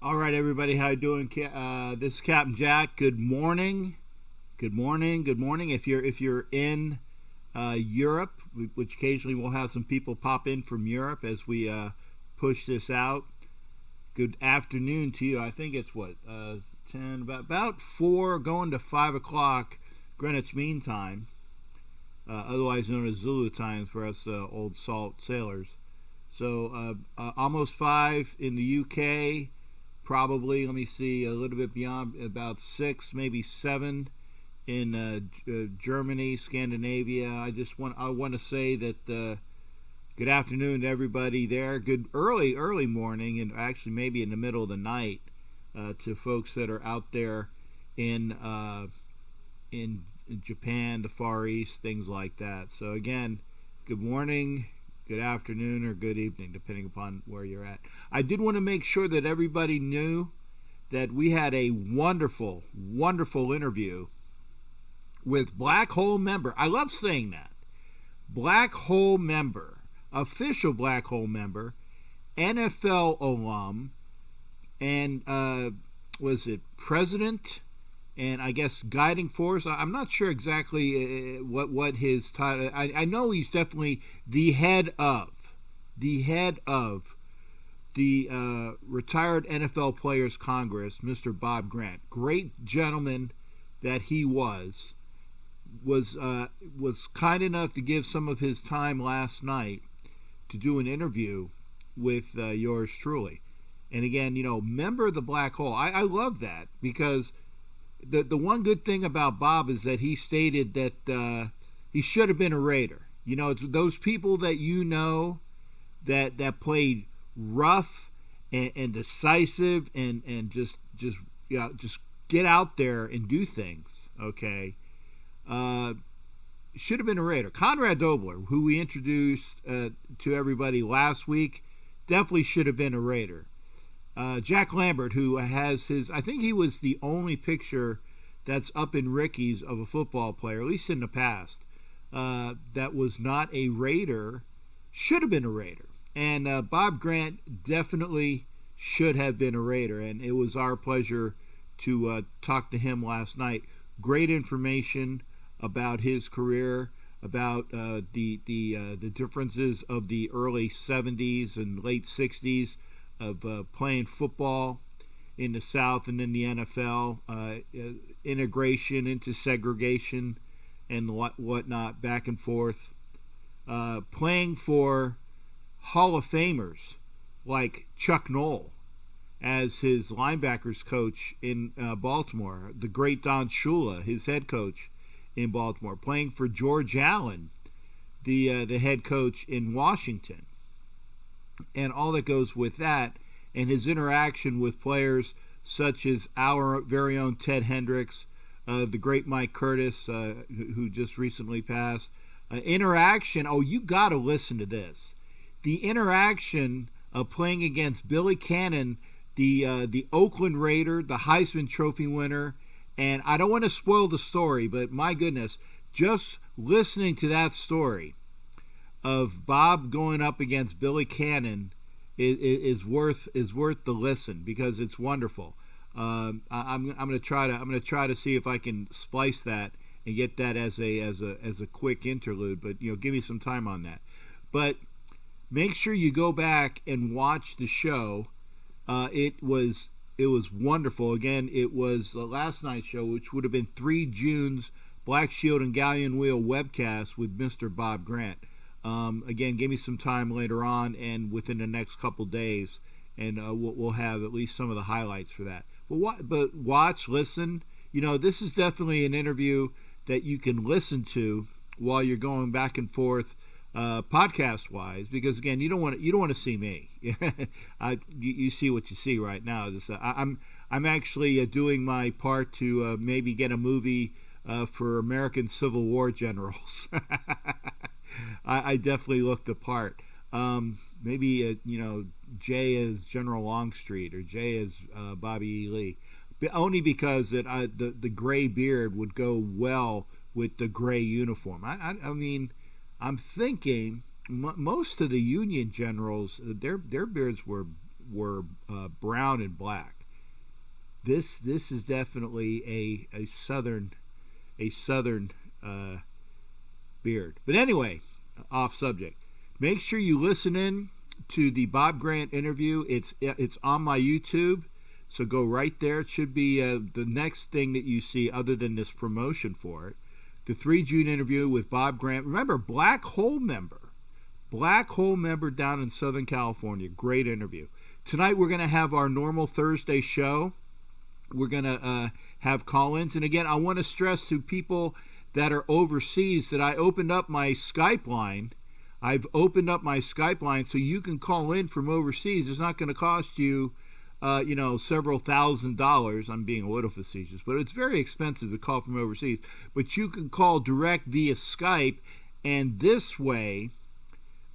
All right, everybody, how you doing? This is Captain Jack. Good morning, good morning, good morning. If you're in Europe, which occasionally we'll have some people pop in from Europe as we push this out. Good afternoon to you. I think it's 10 about 4 going to 5 o'clock Greenwich Mean Time, otherwise known as Zulu time for us old salt sailors. So almost 5 in the UK. Probably, let me see, a little bit beyond, about 6, maybe 7 in Germany, Scandinavia. I want to say that good afternoon to everybody there. Good early morning, and actually maybe in the middle of the night to folks that are out there in Japan, the Far East, things like that. So again, good morning, good afternoon, or good evening, depending upon where you're at. I did want to make sure that everybody knew that we had a wonderful, wonderful interview with Black Hole member. I love saying that. Black Hole member, official Black Hole member, NFL alum, and was it president? And I guess guiding force. I'm not sure exactly what his title. I know he's definitely the head of the Retired NFL Players Congress, Mr. Bob Grant. Great gentleman that he was kind enough to give some of his time last night to do an interview with yours truly. And again, member of the Black Hole. I love that because the one good thing about Bob is that he stated that he should have been a Raider. It's those people that that played rough and decisive and just get out there and do things. Okay, should have been a Raider. Conrad Dobler, who we introduced to everybody last week, definitely should have been a Raider. Jack Lambert, who has I think he was the only picture that's up in Ricky's of a football player, at least in the past, that was not a Raider, should have been a Raider. And Bob Grant definitely should have been a Raider, and it was our pleasure to talk to him last night. Great information about his career, about the differences of the early 70s and late 60s, of playing football in the South and in the NFL, integration into segregation and whatnot, back and forth, playing for Hall of Famers like Chuck Noll as his linebackers coach in Baltimore, the great Don Shula, his head coach in Baltimore, playing for George Allen, the head coach in Washington, and all that goes with that, and his interaction with players such as our very own Ted Hendricks, the great Mike Curtis, who just recently passed. Interaction, you got to listen to this. The interaction of playing against Billy Cannon, the Oakland Raider, the Heisman Trophy winner, and I don't want to spoil the story, but my goodness, just listening to that story of Bob going up against Billy Cannon is worth the listen, because it's wonderful. I'm going to try to see if I can splice that and get that as a quick interlude. But give me some time on that. But make sure you go back and watch the show. It was wonderful. Again, it was the last night's show, which would have been 3 June's Black Shield and Galleon Wheel webcast with Mr. Bob Grant. Again, give me some time later on and within the next couple days, and we'll have at least some of the highlights for that. But watch, listen. This is definitely an interview that you can listen to while you're going back and forth, podcast wise, because again, you don't want to see me. You see what you see right now. I'm actually doing my part to maybe get a movie for American Civil War generals. I definitely looked the part. Maybe Jay as General Longstreet or Jay as Bobby E. Lee, but only because the gray beard would go well with the gray uniform. I mean, I'm thinking most of the Union generals, their beards were brown and black. this is definitely a southern beard. But anyway, off subject. Make sure you listen in to the Bob Grant interview. It's on my YouTube, so go right there. It should be the next thing that you see other than this promotion for it. The 3 June interview with Bob Grant. Remember, Black Hole member down in Southern California. Great interview. Tonight we're going to have our normal Thursday show. We're going to have call-ins. And again, I want to stress to people that are overseas that I opened up my Skype line. I've opened up my Skype line so you can call in from overseas. It's not going to cost you, several $1,000s. I'm being a little facetious, but it's very expensive to call from overseas. But you can call direct via Skype, and this way,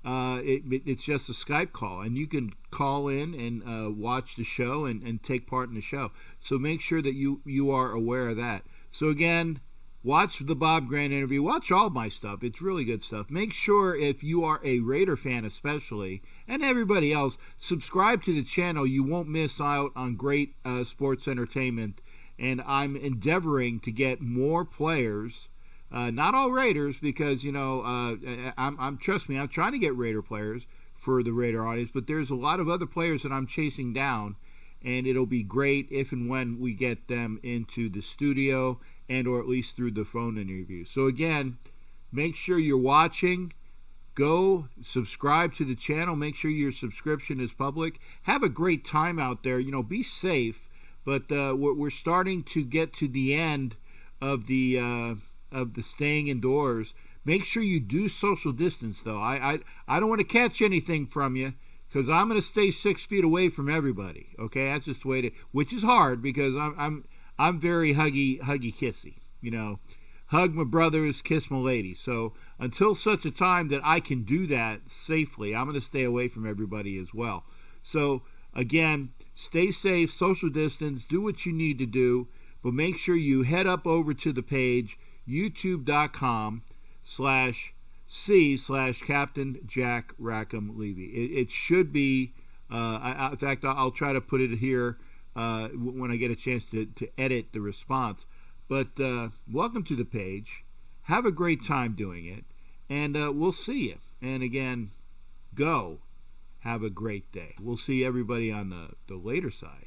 it's just a Skype call, and you can call in and watch the show and take part in the show. So make sure that you are aware of that. So again, watch the Bob Grant interview. Watch all my stuff. It's really good stuff. Make sure, if you are a Raider fan especially, and everybody else, subscribe to the channel. You won't miss out on great sports entertainment. And I'm endeavoring to get more players. Not all Raiders, because trust me, I'm trying to get Raider players for the Raider audience, but there's a lot of other players that I'm chasing down, and it'll be great if and when we get them into the studio and or at least through the phone interview. So again, make sure you're watching. Go subscribe to the channel. Make sure your subscription is public. Have a great time out there. Be safe. But we're starting to get to the end of the staying indoors. Make sure you do social distance, though. I don't want to catch anything from you, because I'm going to stay 6 feet away from everybody. Okay, that's just the way to. Which is hard, because I'm very huggy kissy. Hug my brothers, kiss my lady. So until such a time that I can do that safely, I'm going to stay away from everybody as well. So again, stay safe, social distance, do what you need to do, but make sure you head up over to the page, youtube.com/C/Captain Jack Rackham Levy. It should be, in fact, I'll try to put it here when I get a chance to edit the response. But welcome to the page. Have a great time doing it, and we'll see you. And again, go have a great day. We'll see everybody on the later side.